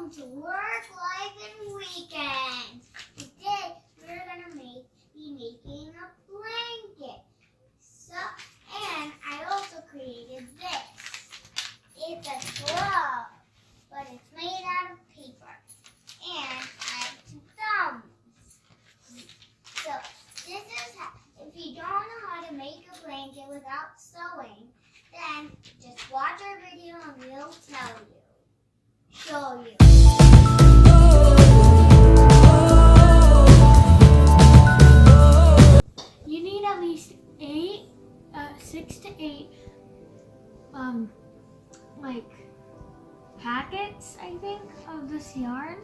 Welcome to Work, Life, and Weekends. Today we're gonna be making a blanket. And I also created this. It's a glove, but it's made out of paper. And I have two thumbs. So this is if you don't know how to make a blanket without sewing, then just watch our video and we'll tell you. Show you. You need at least 6 to 8 like packets, I think, of this yarn.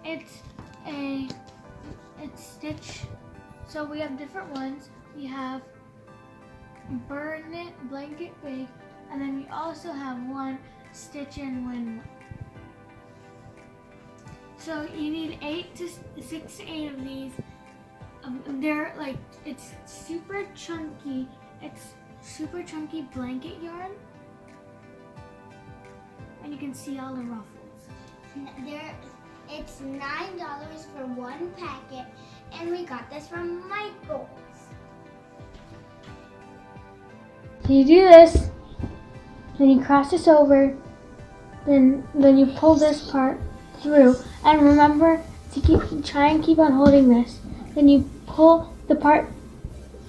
It's stitch. So we have different ones. We have burn it, blanket big, and then we also have one stitch in windmill. So you need 6 to 8 of these. They're like, it's super chunky. It's super chunky blanket yarn. And you can see all the ruffles. It's $9 for one packet, and we got this from Michael's. So you do this, then you cross this over, then you pull this part through, and remember to try and keep on holding this. Then you pull the part,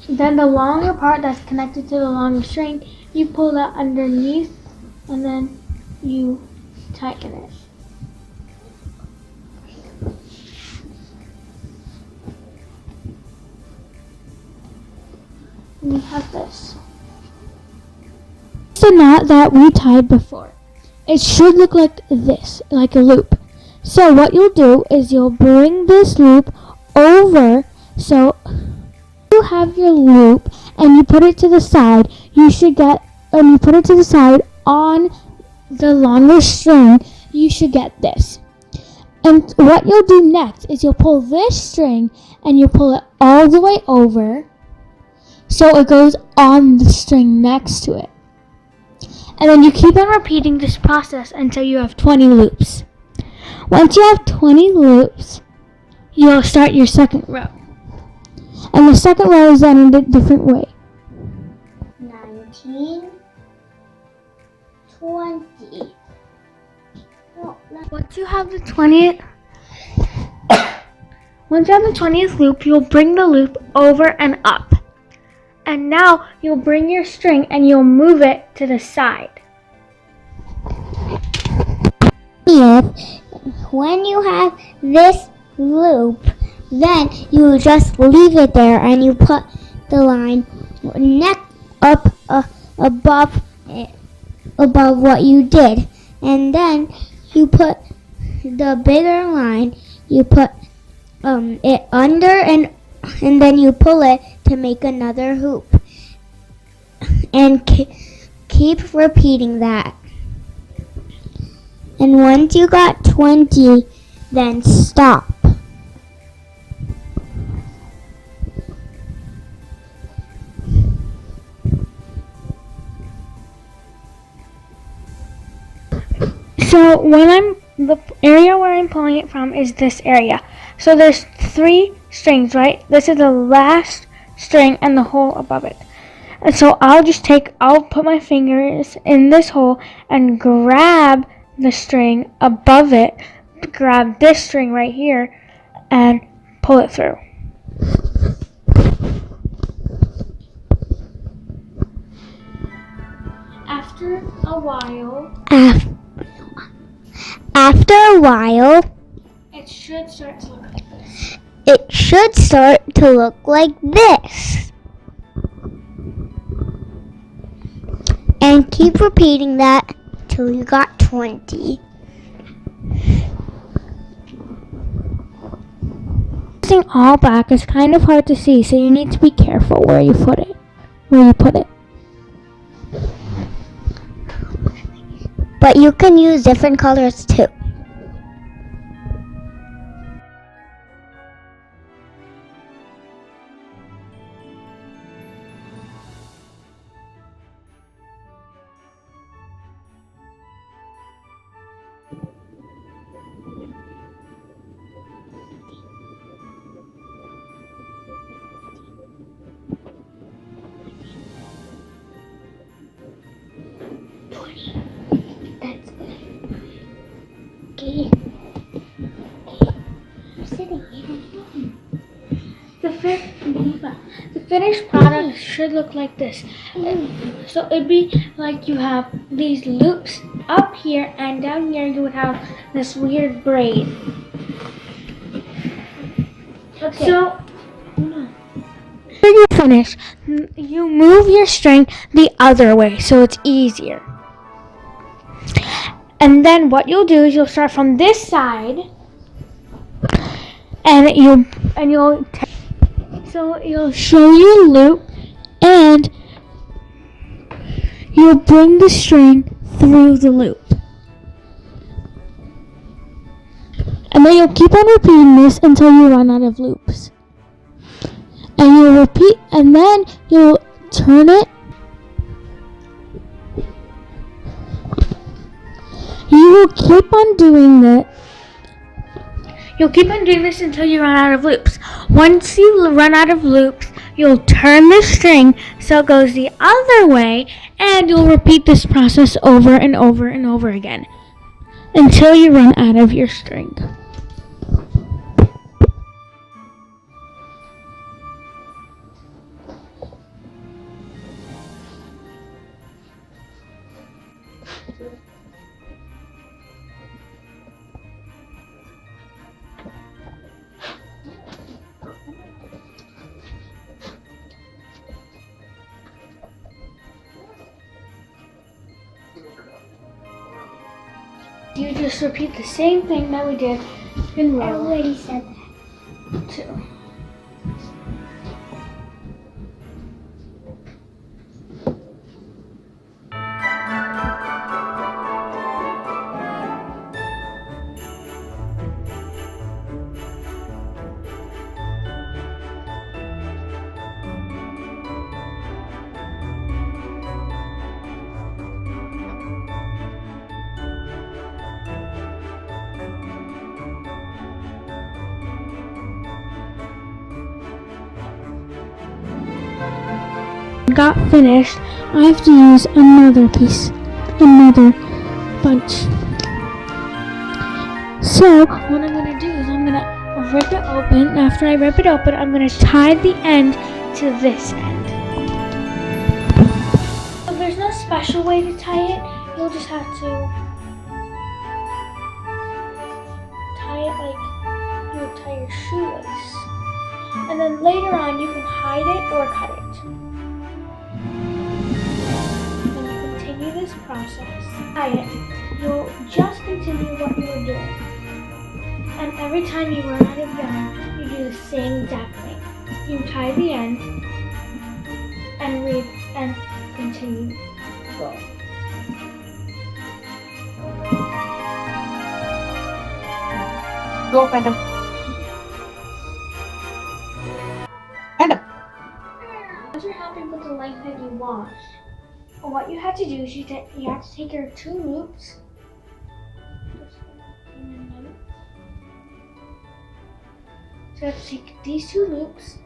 then the longer part that's connected to the longer string, you pull that underneath, and then you tighten it. And you have this. It's the knot that we tied before. It should look like this, like a loop. So what you'll do is you'll bring this loop over. So you have your loop and you put it to the side. You put it to the side on the longer string. You should get this. And what you'll do next is you'll pull this string and you pull it all the way over so it goes on the string next to it. And then you keep on repeating this process until you have 20 loops. Once you have 20 loops, you'll start your second row. And the second row is done in a different way. 19, 20. Once you have the 20th loop, you'll bring the loop over and up. And now you'll bring your string and you'll move it to the side. When you have this loop, then you just leave it there and you put the line up above what you did. And then you put the bigger line, you put it under and then you pull it to make another hoop. And keep repeating that. And once you got 20, then stop. So the area where I'm pulling it from is this area. So there's 3 strings, right? This is the last string and the hole above it. And so I'll put my fingers in this hole and grab the string above it, grab this string right here, and pull it through. After a while, it should start to look like this. It should start to look like this. And keep repeating that till you got 20. Using all black is kind of hard to see, so you need to be careful where you put it. But you can use different colors too. The finished product should look like this. So it'd be like you have these loops up here, and down here you would have this weird braid. Okay. So after you finish, you move your string the other way so it's easier. And then what you'll do is you'll start from this side, and you'll show your loop, and you'll bring the string through the loop. And then you'll keep on repeating this until you run out of loops. And you'll repeat, and then you'll turn it. You will keep on doing that. You'll keep on doing this until you run out of loops. Once you run out of loops, you'll turn the string so it goes the other way, and you'll repeat this process over and over and over again until you run out of your string. You just repeat the same thing that we did in row. I already said that. 2. Got finished, I have to use another bunch. So what I'm going to do is I'm going to rip it open. After I rip it open, I'm going to tie the end to this end. So there's no special way to tie it. You'll just have to tie it like you would tie your shoelace. And then later on you can hide it or cut it. This process. You'll just continue what you were doing. And every time you run out of yarn, you do the same exact thing. You tie the end and read and continue going. Go, Phantom. Phantom. Once you're happy with the length that you want, what you have to do is you have to take your 2 loops. So you have to take these 2 loops,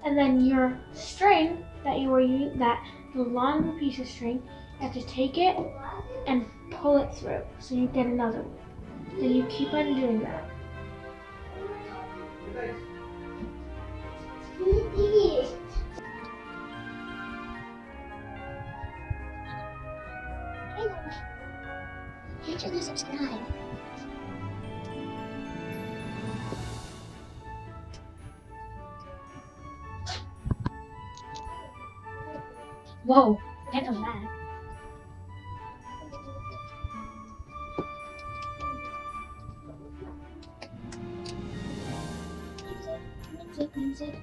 and then your string that you were using, the long piece of string, you have to take it and pull it through, so you get another loop. Then you keep on doing that. Make sure to subscribe. Whoa, that's a lot. Music.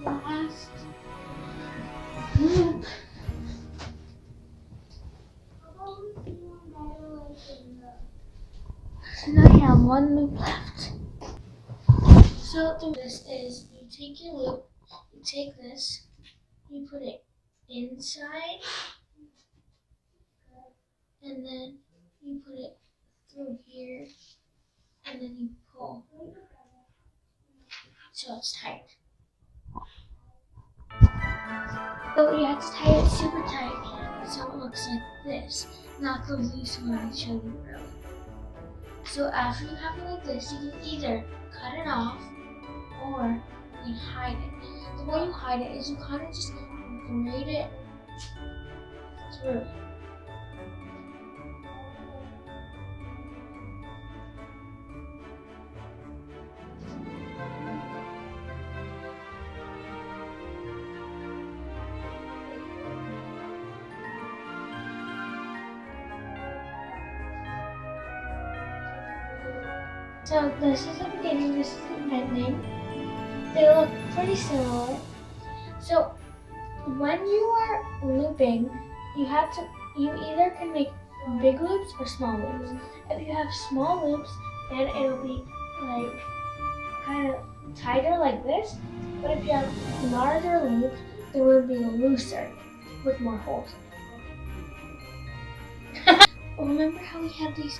Last loop. So now you have 1 loop left. So this is, you take your loop You take this, you put it inside, and then you put it through here, and then you pull. So it's tight. So you have to tie it super tight so it looks like this, not the loose one I showed you earlier. So after you have it like this, you can either cut it off or you can hide it. The way you hide it is you kind of just braid it through. So this is the beginning, this is the ending. They look pretty similar. So when you are looping, you either can make big loops or small loops. If you have small loops, then it'll be like kind of tighter like this. But if you have larger loops, it will be looser with more holes. Remember how we had these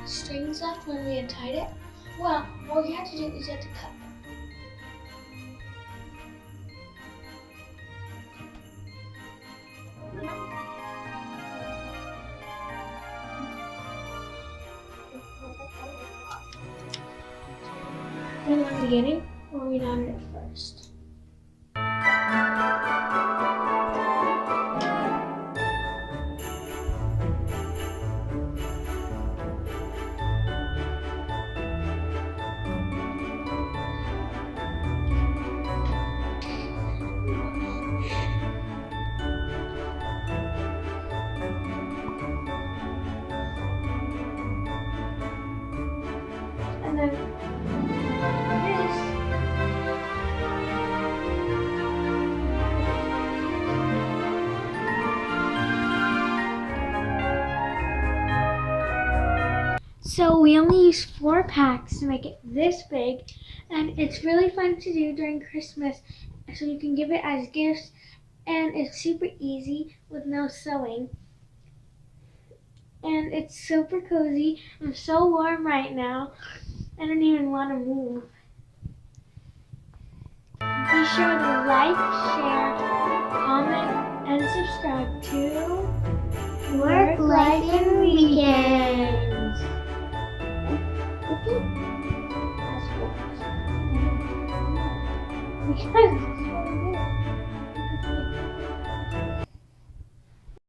strings left when we had tied it? Well, what you have to do is you have to cut them. In the beginning, or we knotted it first. And then this. So we only use 4 packs to make it this big, and it's really fun to do during Christmas, so you can give it as gifts, and it's super easy with no sewing. And it's super cozy. I'm so warm right now. I don't even want to move. Be sure to like, share, comment, and subscribe to Work, Life, and Weekends. Because